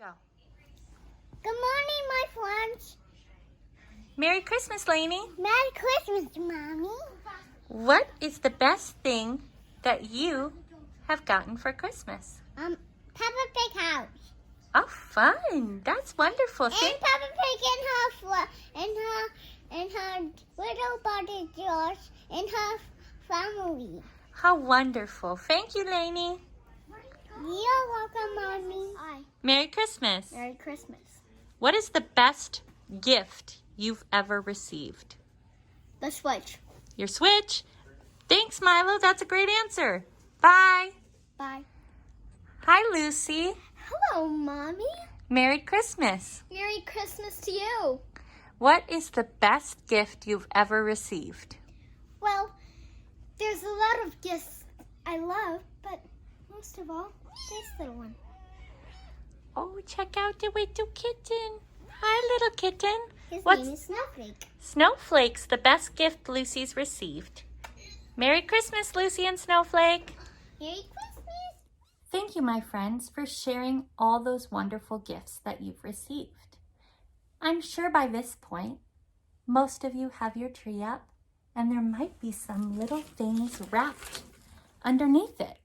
Go. Good morning, my friends. Merry Christmas, Lainey. Merry Christmas, Mommy. What is the best thing that you have gotten for Christmas? Peppa Pig house. Oh, fun. That's wonderful. And Peppa Pig and her little body George and her family. How wonderful. Thank you, Lainey. You're welcome, Mommy. Hi. Merry Christmas. Merry Christmas. What is the best gift you've ever received? The Switch. Your Switch. Thanks, Milo. That's a great answer. Bye. Bye. Hi, Lucy. Hello, Mommy. Merry Christmas. Merry Christmas to you. What is the best gift you've ever received? Well, there's a lot of gifts I love, but most of all, this little one. Oh, check out the little kitten. Hi, little kitten. His What's name is Snowflake. Snowflake's the best gift Lucy's received. Merry Christmas, Lucy and Snowflake. Merry Christmas. Thank you, my friends, for sharing all those wonderful gifts that you've received. I'm sure by this point, most of you have your tree up, and there might be some little things wrapped underneath it.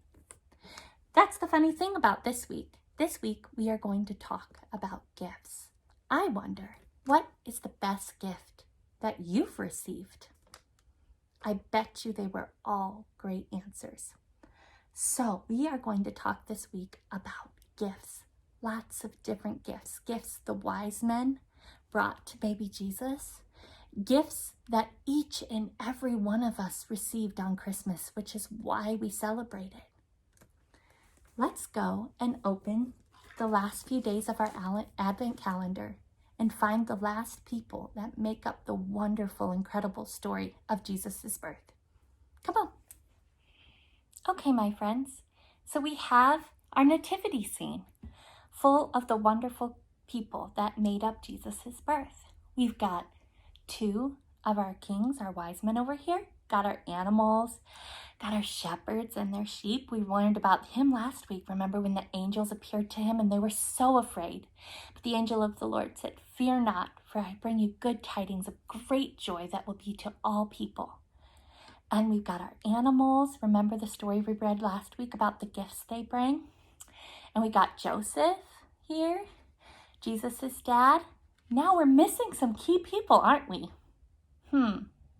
That's the funny thing about this week. This week, we are going to talk about gifts. I wonder, what is the best gift that you've received? I bet you they were all great answers. So we are going to talk this week about gifts. Lots of different gifts. Gifts the wise men brought to baby Jesus. Gifts that each and every one of us received on Christmas, which is why we celebrate it. Let's go and open the last few days of our Advent calendar and find the last people that make up the wonderful, incredible story of Jesus' birth. Come on. Okay, my friends. So we have our nativity scene full of the wonderful people that made up Jesus' birth. We've got two of our kings, our wise men over here, got our animals, got our shepherds and their sheep. We learned about him last week. Remember when the angels appeared to him and they were so afraid. But the angel of the Lord said, "Fear not, for I bring you good tidings of great joy that will be to all people." And we've got our animals. Remember the story we read last week about the gifts they bring? And we got Joseph here, Jesus' dad. Now we're missing some key people, aren't we?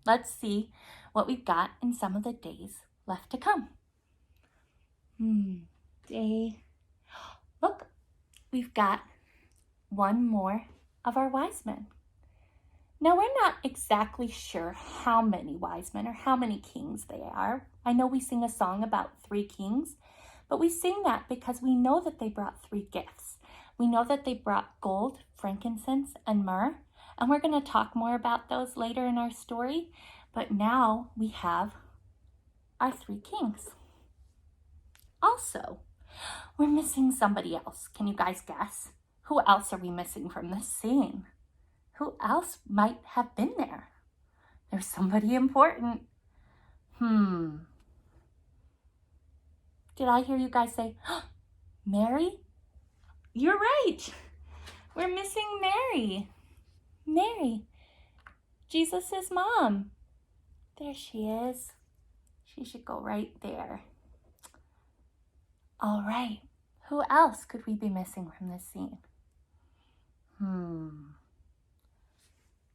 Let's see what we've got in some of the days left to come. Look, we've got one more of our wise men. Now, we're not exactly sure how many wise men or how many kings they are. I know we sing a song about 3 kings, but we sing that because we know that they brought 3 gifts. We know that they brought gold, frankincense, and myrrh, and we're going to talk more about those later in our story. But now we have our 3 kings. Also, we're missing somebody else. Can you guys guess? Who else are we missing from this scene? Who else might have been there? There's somebody important. Did I hear you guys say, Mary? You're right. We're missing Mary. Mary, Jesus' mom. There she is. She should go right there. All right. Who else could we be missing from this scene?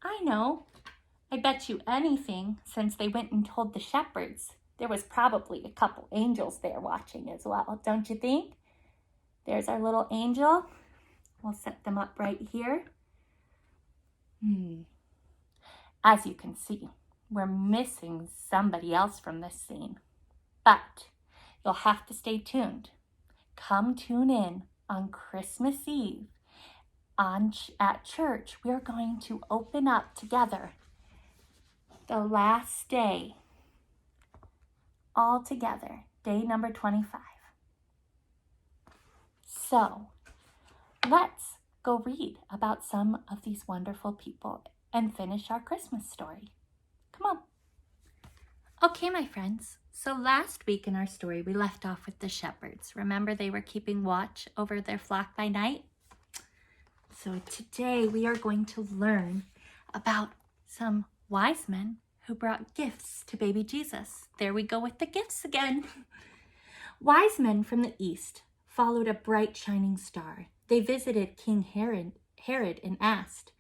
I know. I bet you anything, since they went and told the shepherds, there was probably a couple angels there watching as well, don't you think? There's our little angel. We'll set them up right here. As you can see, we're missing somebody else from this scene. But you'll have to stay tuned. Come tune in on Christmas Eve at church. We're going to open up together the last day, all together, day number 25. So let's go read about some of these wonderful people and finish our Christmas story. Come on. Okay, my friends. So last week in our story, we left off with the shepherds. Remember they were keeping watch over their flock by night? So today we are going to learn about some wise men who brought gifts to baby Jesus. There we go with the gifts again. Wise men from the east followed a bright shining star. They visited King Herod and asked,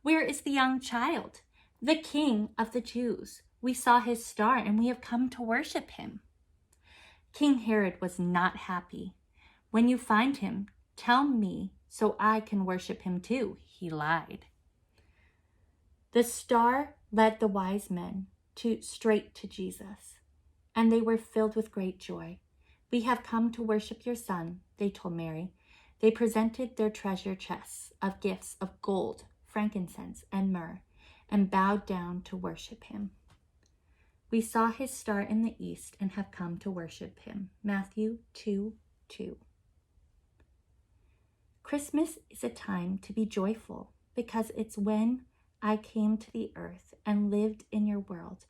"Where is the young child, the king of the Jews? We saw his star and we have come to worship him." King Herod was not happy. "When you find him, tell me so I can worship him too," he lied. The star led the wise men straight to Jesus, and they were filled with great joy. "We have come to worship your son," they told Mary. They presented their treasure chests of gifts of gold, frankincense, and myrrh, and bowed down to worship him. "We saw his star in the east and have come to worship him." Matthew 2:2. Christmas is a time to be joyful because it's when I came to the earth and lived in your world.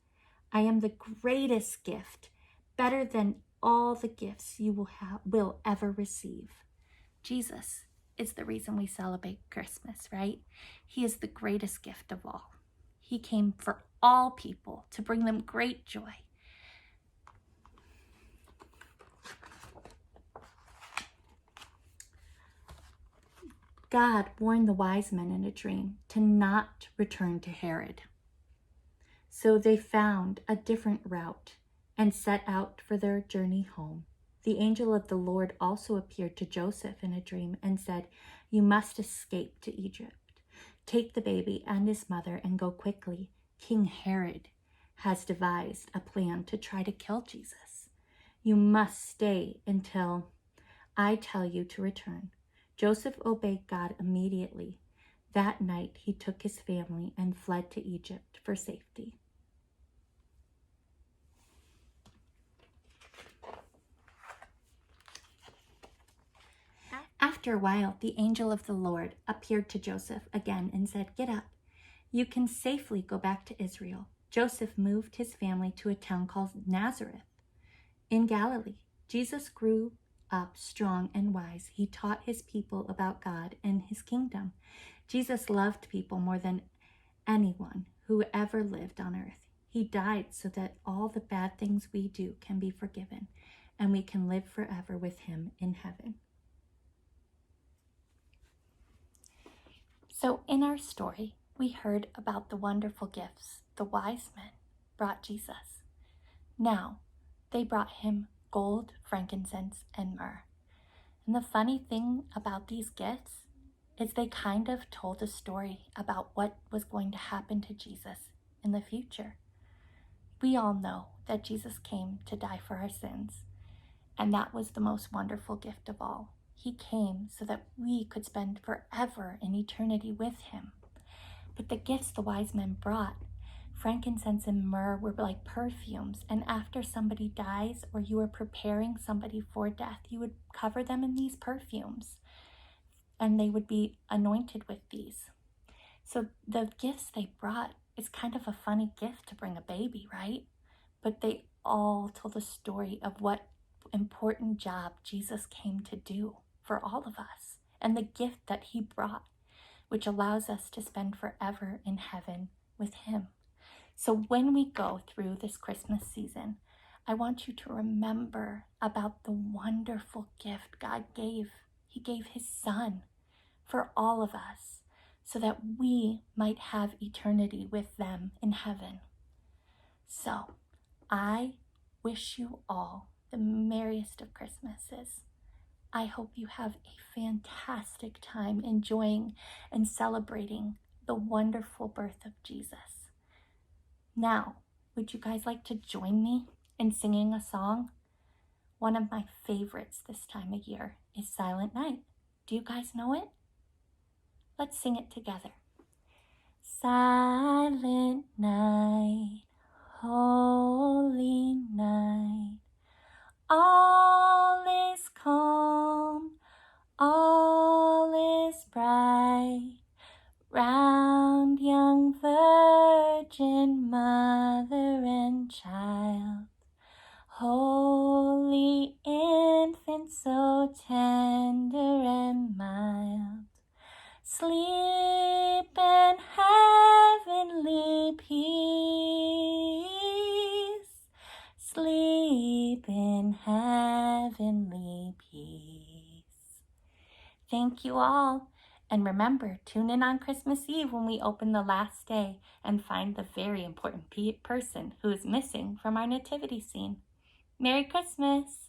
I am the greatest gift, better than all the gifts you will ever receive. Jesus is the reason we celebrate Christmas, right? He is the greatest gift of all. He came for all people to bring them great joy. God warned the wise men in a dream to not return to Herod. So they found a different route and set out for their journey home. The angel of the Lord also appeared to Joseph in a dream and said, "You must escape to Egypt. Take the baby and his mother and go quickly. King Herod has devised a plan to try to kill Jesus. You must stay until I tell you to return." Joseph obeyed God immediately. That night he took his family and fled to Egypt for safety. After a while, the angel of the Lord appeared to Joseph again and said, "Get up. You can safely go back to Israel." Joseph moved his family to a town called Nazareth in Galilee. Jesus grew up strong and wise. He taught his people about God and his kingdom. Jesus loved people more than anyone who ever lived on earth. He died so that all the bad things we do can be forgiven and we can live forever with him in heaven. So in our story, we heard about the wonderful gifts the wise men brought Jesus. Now, they brought him gold, frankincense, and myrrh. And the funny thing about these gifts is they kind of told a story about what was going to happen to Jesus in the future. We all know that Jesus came to die for our sins, and that was the most wonderful gift of all. He came so that we could spend forever in eternity with him. But the gifts the wise men brought, frankincense and myrrh, were like perfumes, and after somebody dies or you were preparing somebody for death, you would cover them in these perfumes and they would be anointed with these. So the gifts they brought is kind of a funny gift to bring a baby, right? But they all told the story of what important job Jesus came to do for all of us and the gift that he brought, which allows us to spend forever in heaven with him. So when we go through this Christmas season, I want you to remember about the wonderful gift God gave. He gave his son for all of us so that we might have eternity with them in heaven. So I wish you all the merriest of Christmases. I hope you have a fantastic time enjoying and celebrating the wonderful birth of Jesus. Now, would you guys like to join me in singing a song? One of my favorites this time of year is Silent Night. Do you guys know it? Let's sing it together. Silent night, holy night, all is calm, all is bright, round young virgin mother and child, holy infant so tender and mild, Sleep in heavenly peace. Sleep in heavenly peace. Thank you all. And remember, tune in on Christmas Eve when we open the last day and find the very important person who is missing from our nativity scene. Merry Christmas!